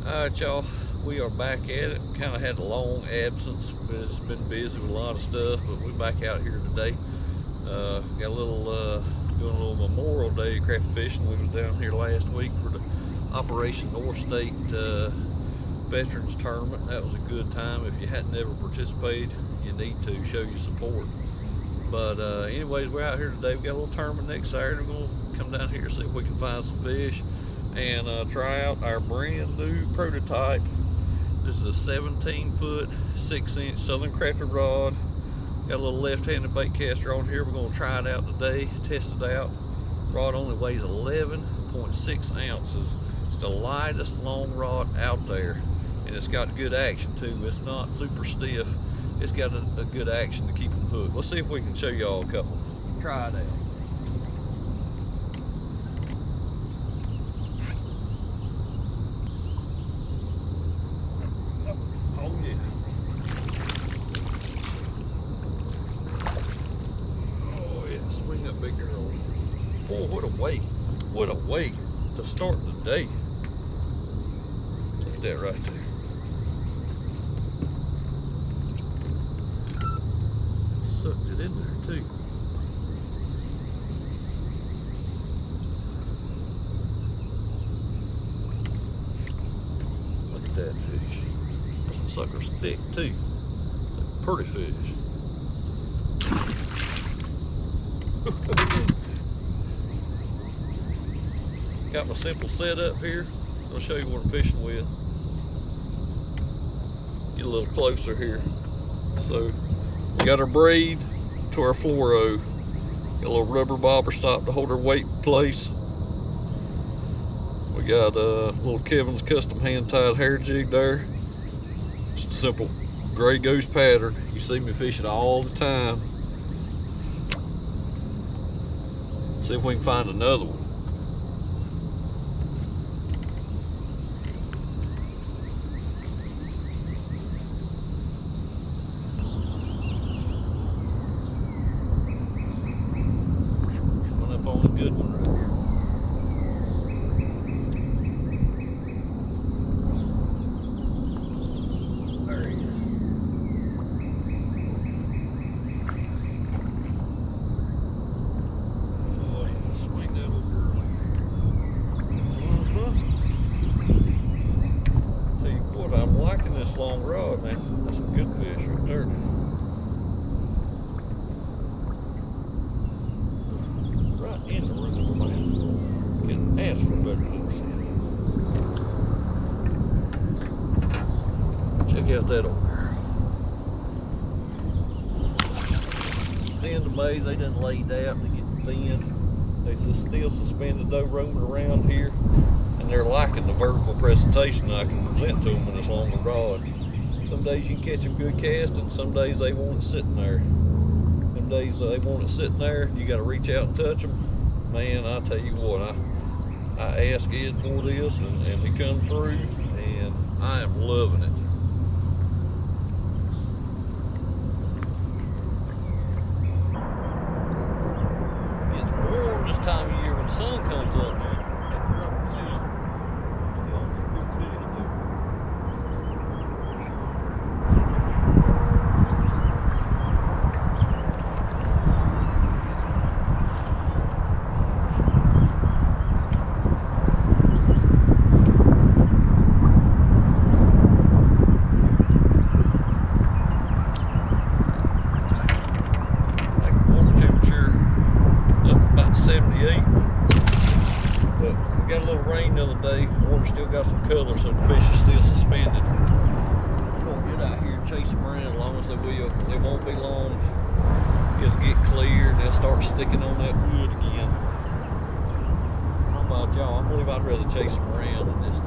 Alright, y'all, we are back at it. Kind of had a long absence, but it's been busy with a lot of stuff, but we're back out here today. Got a little, doing a little Memorial Day crappie fishing. We was down here last week for the Operation North State Veterans Tournament. That was a good time. If you hadn't ever participated, you need to show your support. But anyways, we're out here today. We got a little tournament next Saturday. We're gonna come down here, see if we can find some fish and try out our brand new prototype. This is a 17-foot 6-inch Southern Crappie rod. Got a little left-handed bait caster on here. We're going to try it out today, test it out. Rod only weighs 11.6 ounces. It's the lightest long rod out there, and it's got good action too. It's not super stiff. It's got a good action to keep them hooked. Let's see if we can show y'all a couple. Try it out. Boy, what a way to start the day. Look at that right there. Sucked it in there too. Look at that fish. That sucker's thick too. It's a pretty fish. Got my simple setup here. I'll show you what I'm fishing with. Get a little closer here. So we got our braid to our fluoro. Got a little rubber bobber stop to hold our weight in place. We got a little Kevin's custom hand tied hair jig there. Just a simple gray ghost pattern. You see me fishing all the time. See if we can find another one. Good one right here. There he is. Oh, yeah, swing that over early. Tell you what, I'm liking this long rod, man. That's some good fish right there. In the roof, man. Can ask for better hooks. Check out that over there. It's the end of May, they done laid out, they get thin. They still suspended though, roaming around here, and they're liking the vertical presentation I can present to them with this longer rod. Some days you can catch them good casting, some days they want it sitting there. Some days they want it sitting there, you got to reach out and touch them. Man, I tell you what, I asked Ed for this and he come through, and I am loving it. It's warm this time of year when the sun comes up, man. Still on some good fish, too. But we got a little rain the other day. The water still got some color, so the fish is still suspended. We're gonna get out here and chase them around as long as they will. It won't be long. It'll get clear and they'll start sticking on that wood again. I don't know about y'all. I believe I'd rather chase them around than just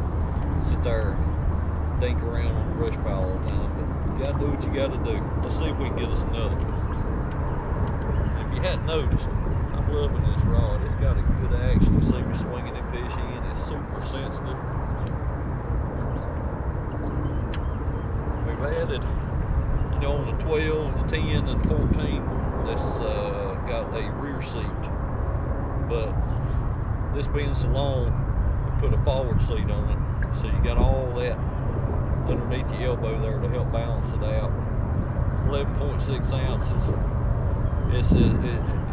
sit there and dink around on the brush pile all the time. But you gotta do what you gotta do. Let's see if we can get us another one. If you hadn't noticed, I'm loving this rod. It's got a good action. You see me swinging and fishing. It's super sensitive. We've added, you know, on the 12, the 10, and 14, this got a rear seat. But this being so long, we put a forward seat on it. So you got all that underneath your elbow there to help balance it out. 11.6 ounces.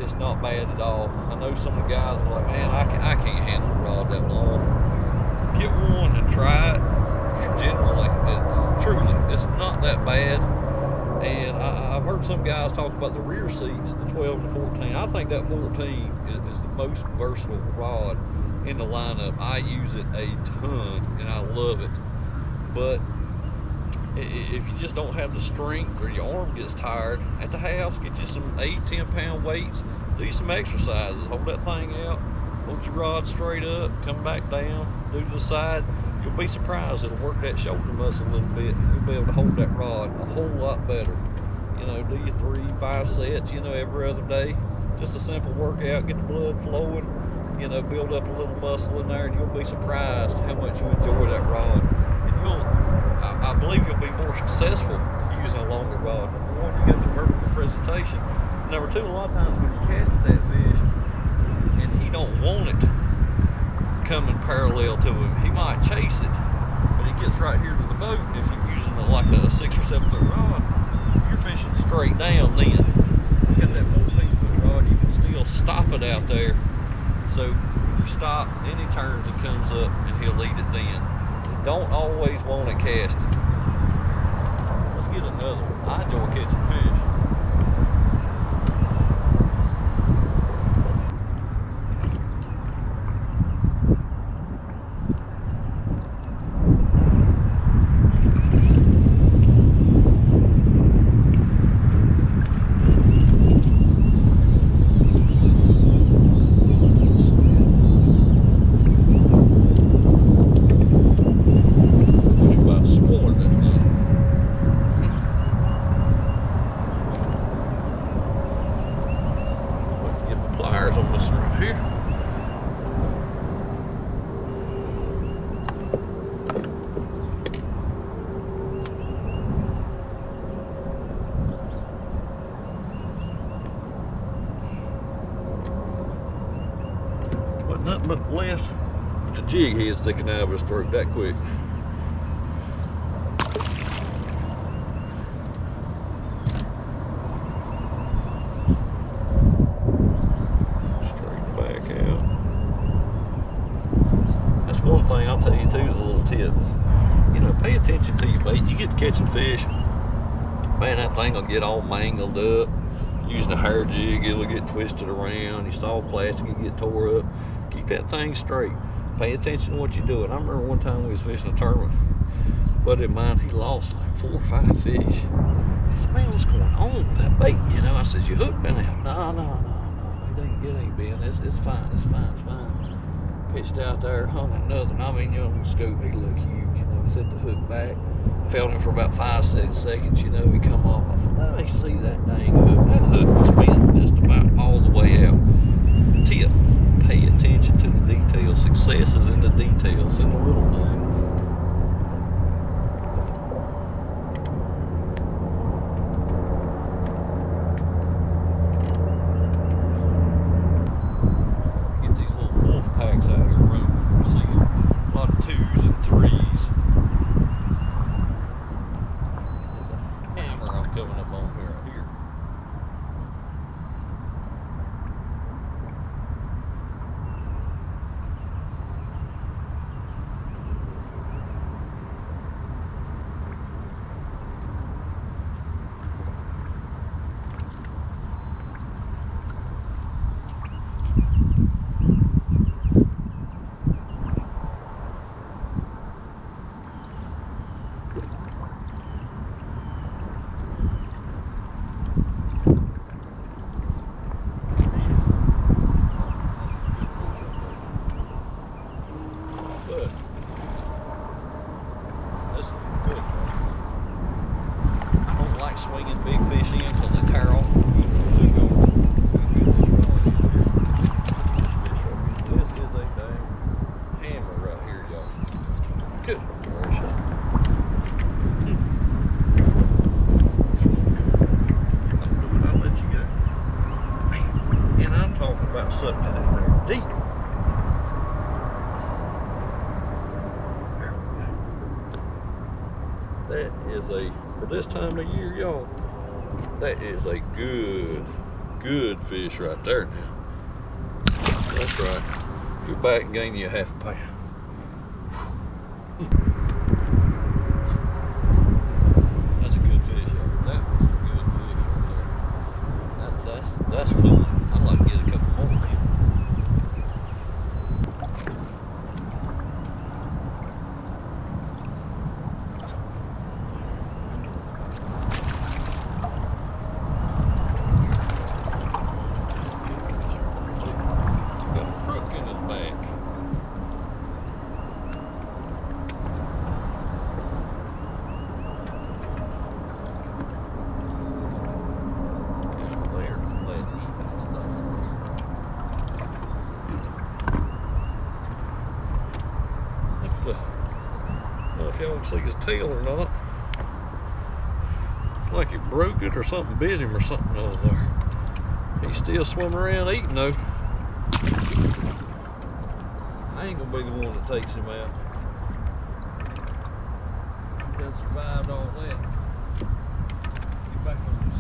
It's not bad at all. I know some of the guys are like, man, I can't handle the rod that long. Get one and try it. Generally, it's not that bad. And I've heard some guys talk about the rear seats, the 12 and the 14. I think that 14 is the most versatile rod in the lineup. I use it a ton and I love it. But if you just don't have the strength or your arm gets tired at the house, get you some 8-10 pound weights, do some exercises, hold that thing out, hold your rod straight up, come back down, do to the side. You'll be surprised, it'll work that shoulder muscle a little bit. You'll be able to hold that rod a whole lot better. You know, do your 3-5 sets, you know, every other day. Just a simple workout, get the blood flowing, you know, build up a little muscle in there, and you'll be surprised how much you enjoy that rod. And I believe you'll be more successful using a longer rod. Number one, you got the vertical presentation. Number two, a lot of times when you cast that fish and he don't want it coming parallel to him, he might chase it, but he gets right here to the boat. If you're using like a 6 or 7 foot rod, you're fishing straight down then. You got that 14-foot rod, you can still stop it out there. So you stop, then he turns and comes up and he'll lead it then. Don't always want to cast it. Let's get another one. I enjoy catching fish. On this right here. But nothing but left with the jig head sticking out of his throat that quick. One thing I'll tell you too is a little tip. You know, pay attention to your bait. You get to catching fish, man, that thing will get all mangled up. Using a hair jig, it'll get twisted around. Your soft plastic will get tore up. Keep that thing straight. Pay attention to what you're doing. I remember one time we was fishing a tournament. A buddy of mine, he lost like 4 or 5 fish. I said, man, what's going on with that bait? You know, I said, your hook been out. No, it ain't been. It's fine. Pitched out there, hung another. I mean, you know, on the scope, he looked huge. You know, set the hook back, felt him for about 5-6 seconds. You know, he come off. I said, let me see that dang hook. That hook was bent just about all the way out. Tip: pay attention to the details. Success is in the details, in the little things. Coming up on here, right here. Swinging big fish in because they tear off. This is a dang hammer right here, y'all. Good gracious. I'll let you go. And I'm talking about something in there deep. There we go. That is for this time of year, y'all, that is a good fish right there now. That's right. Go back and gain you a half a pound. That's a good fish, y'all. That was a good fish right there. That's fun. I'd like to get a couple more in. I don't know if y'all can see his tail or not. Like it broke it or something bit him or something over there. He's still swimming around eating though. I ain't gonna be the one that takes him out. He done survived all that. Get back on this.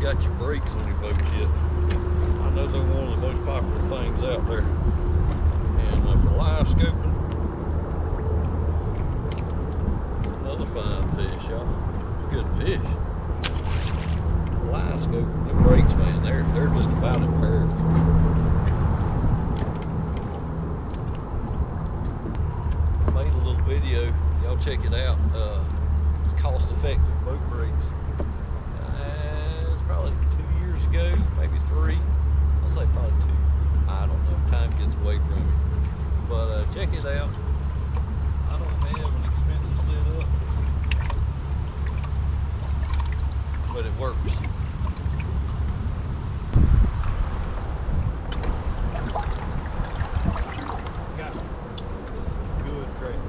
Got your brakes on your boat yet. I know they're one of the most popular things out there. And for live scoping, another fine fish, y'all. Good fish. Live scoping, the brakes, man, they're just about imperative. I made a little video, y'all check it out. Cost-effective boat brakes. Probably 2 years ago, maybe 3. I'll say probably 2. I don't know. Time gets away from me. But check it out. I don't have an expensive setup, but it works. Got it. This is a good crate.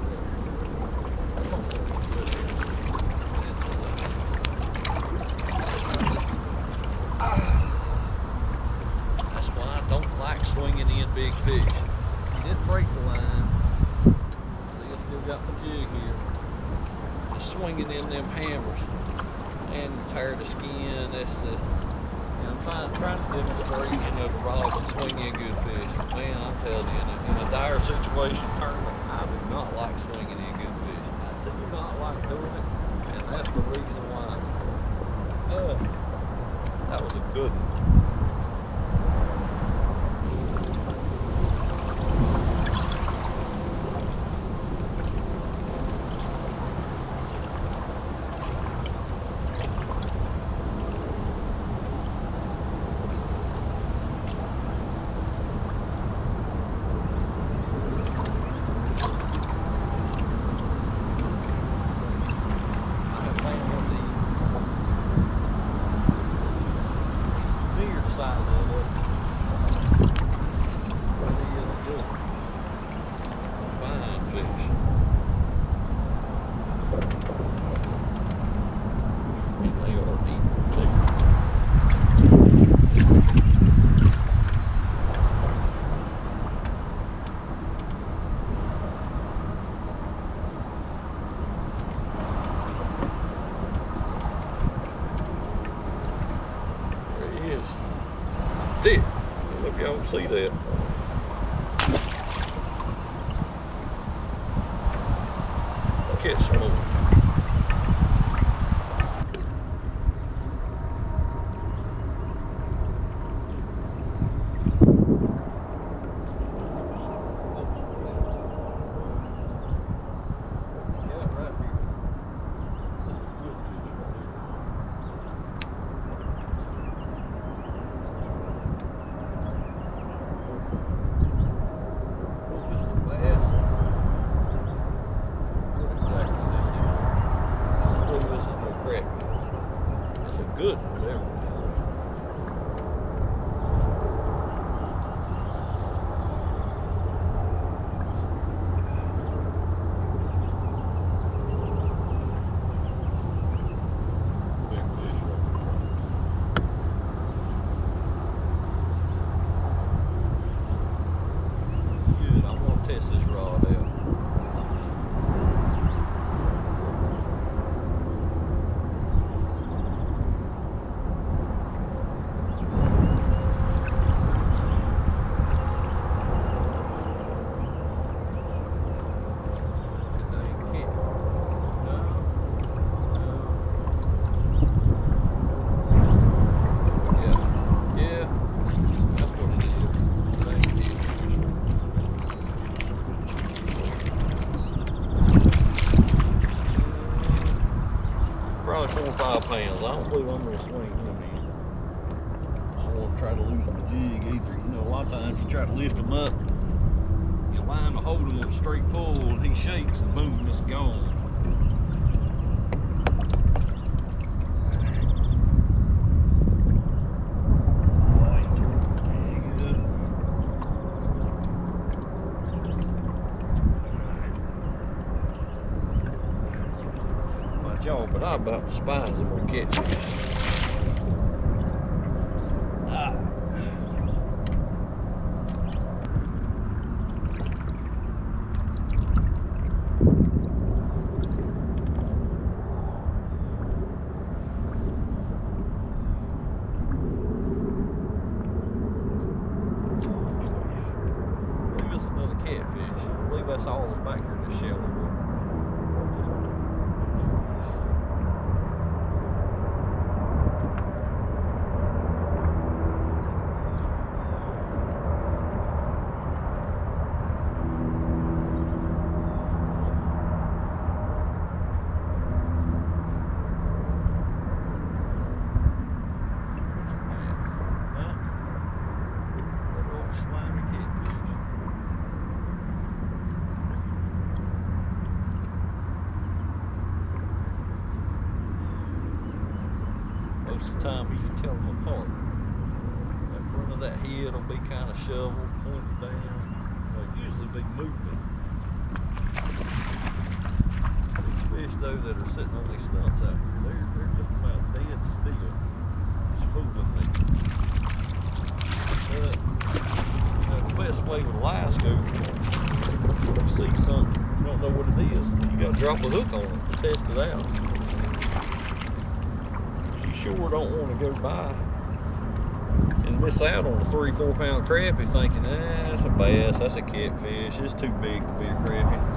Swinging in big fish. He didn't break the line. See, I still got my jig here. Just swinging in them hammers and tear the skin. That's just, I'm trying to demonstrate, the rod and swing in good fish. Man, I'm telling you, in a dire situation tournament, I do not like swinging in good fish. I do not like doing it, and that's the reason why. That was a good one. Thick. I hope y'all can see that. I'll catch some more. Exactly this is. 5 pounds. I don't believe I'm gonna swing him either. I don't want to try to lose my jig either. You know, a lot of times you try to lift him up, you line to hold him on a straight pull, and he shakes, and boom, it's gone. Y'all, but I about despise them on catfish. I believe it's another catfish. I believe that's all that's back here in the shallow water. Most of the time you can tell them apart. The front of that head will be kind of shoveled, pointed down. They'll usually be moving. These fish though that are sitting on these stumps out here, they're just about dead still. Just fooling me. But you know, the best way with a live scope, if you see something, you don't know what it is, you gotta drop a hook on it to test it out. Sure don't want to go by and miss out on a 3-4 pound crappie thinking, that's a bass, that's a catfish, it's too big to be a crappie.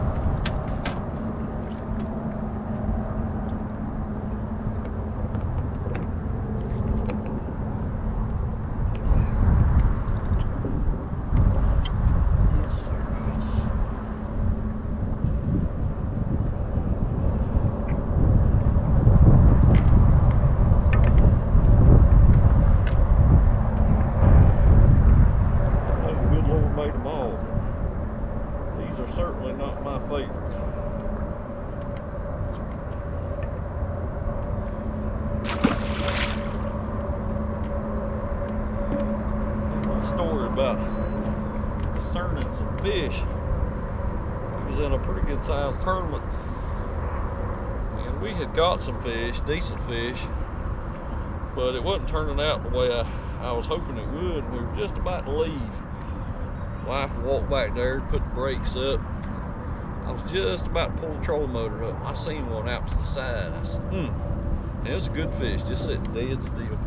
Certainly not my favorite. A story about discerning some fish. He was in a pretty good sized tournament, and we had got some fish, decent fish, but it wasn't turning out the way I was hoping it would. We were just about to leave. Wife walked back there, put the brakes up. I was just about to pull the trolling motor up. I seen one out to the side. I said, And it was a good fish, just sitting dead still.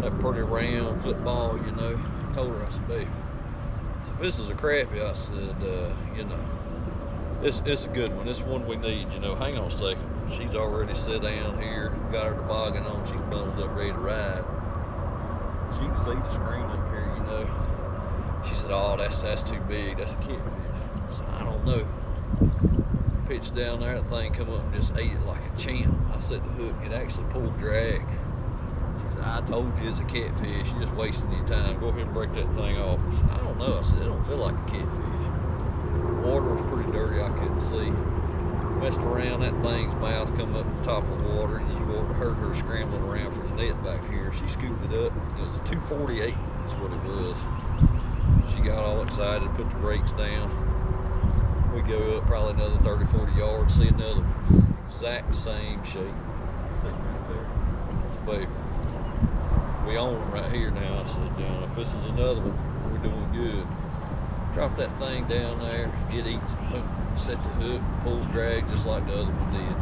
That pretty round football, you know. I told her, I said, babe, so if this is a crappie, I said, you know, it's a good one. It's one we need, you know. Hang on a second. She's already sit down here, got her toboggan on, she's bundled up, ready to ride. She can see the screen up here, you know. She said, oh, that's too big, that's a catfish. I said, I don't know. Pitched down there, that thing come up and just ate it like a champ. I set the hook, it actually pulled drag. She said, I told you it's a catfish, you're just wasting your time. Go ahead and break that thing off. I said, I don't know. I said, it don't feel like a catfish. The water was pretty dirty, I couldn't see. Messed around, that thing's mouth come up the top of the water, and you heard her scrambling around for the net back here. She scooped it up. It was a 248, that's what it was. She got all excited, put the brakes down. We go up probably another 30, 40 yards, see another one. Exact same shape. See right there. I said, babe, we own them right here now. I said, John, if this is another one, we're doing good. Drop that thing down there, it eats it, boom, set the hook, pulls drag just like the other one did.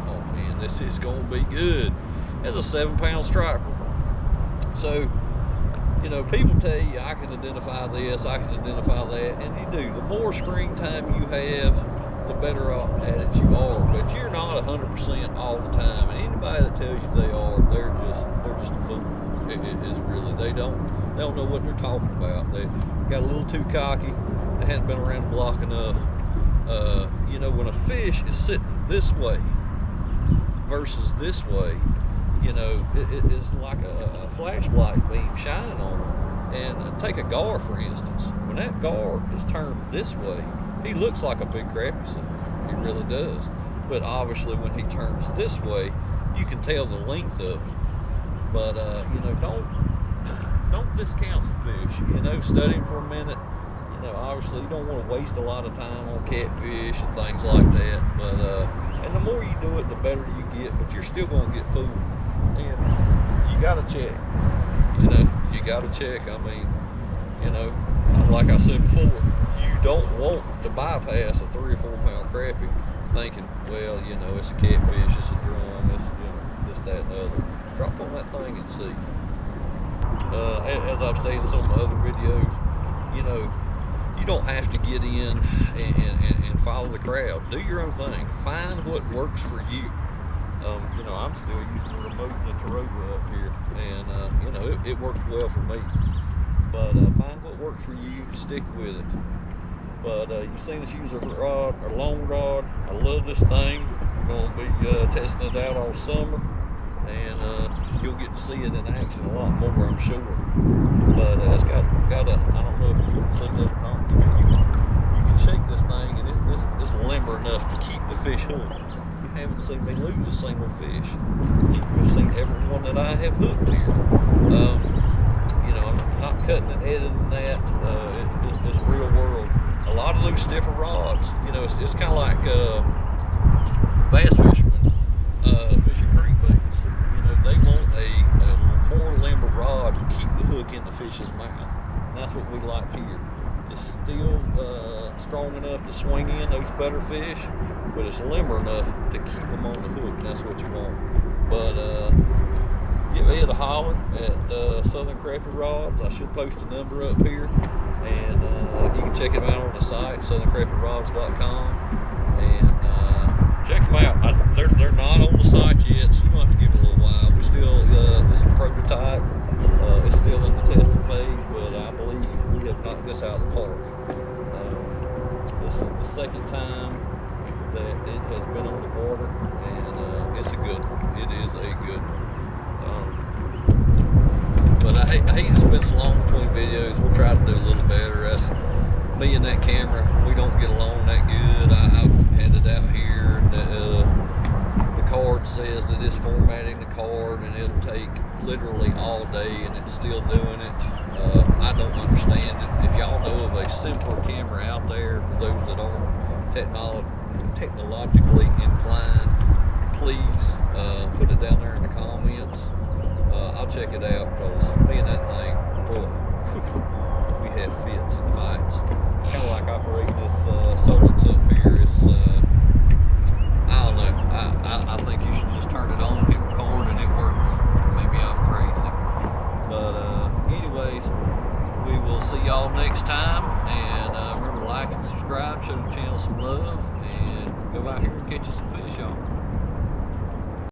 Oh man, this is gonna be good. It's a 7-pound striper. So, you know, people tell you, I can identify this, I can identify that, and you do. The more screen time you have, the better at it you are. But you're not 100% all the time. And anybody that tells you they are, they're just a fool. It's really, they don't know what they're talking about. They got a little too cocky. They hadn't been around the block enough. You know, when a fish is sitting this way, versus this way, you know, it's like a flashlight beam shining on him. And take a gar, for instance. When that gar is turned this way, he looks like a big crappie somewhere. He really does. But obviously when he turns this way, you can tell the length of him. But you know, don't discount the fish. You know, study him for a minute. You know, obviously you don't want to waste a lot of time on catfish and things like that. But and the more you do it, the better you get. But you're still going to get fooled. And you got to check. You know, you got to check. I mean, you know, like I said before, you don't want to bypass a 3 or 4 pound crappie thinking, well, you know, it's a catfish, it's a drum, it's, you know, this, that, and the other. Drop on that thing and see. As I've stated in some of my other videos, you know, you don't have to get in and follow the crowd. Do your own thing. Find what works for you. You know, I'm still using the remote and the Tarota up here, and you know, it works well for me. But find what works for you, stick with it. But you've seen us use a rod, a long rod. I love this thing. We're going to be testing it out all summer, and you'll get to see it in action a lot more, I'm sure. But it's got a, I don't know if you can see that or not. You can shake this thing, and it's limber enough to keep the fish hooked. You haven't seen me lose a single fish. You've seen every one that I have hooked here. You know, I'm not cutting and editing that. It's real world. A lot of those stiffer rods, you know, it's kind of like bass fishermen fishing crankbaits. You know, they want a more limber rod to keep the hook in the fish's mouth. And that's what we like here. It's still strong enough to swing in those better fish, but it's limber enough to keep them on the hook, and that's what you want. But give Ed a holler at Southern Crappie Rods. I should post a number up here, and you can check them out on the site, southerncrappierods.com, and check them out. They're not on the site yet, so you might have to give it a little while. We still, this is a prototype. It's still in the testing phase, but I believe we have knocked this out of the park. This is the second time that it has been on the water, and it's a good one. It is a good one. But I hate it's been so long between videos. We'll try to do a little better. That's me and that camera, we don't get along that good. I've had it out here. The card says that it's formatting the card, and it'll take literally all day, and it's still doing it. I don't understand it. If y'all know of a simpler camera out there for those that aren't technologically inclined, please put it down there in the comments. I'll check it out, because me and that thing, boy, we have fits and fights. Kind of like operating this Solix up here. It's I don't know. I think you should just turn it on, hit record, and it works. Maybe I'm crazy. But anyways, we will see y'all next time. And remember to like and subscribe, show the channel some love, and go out here and catch you some fish, y'all.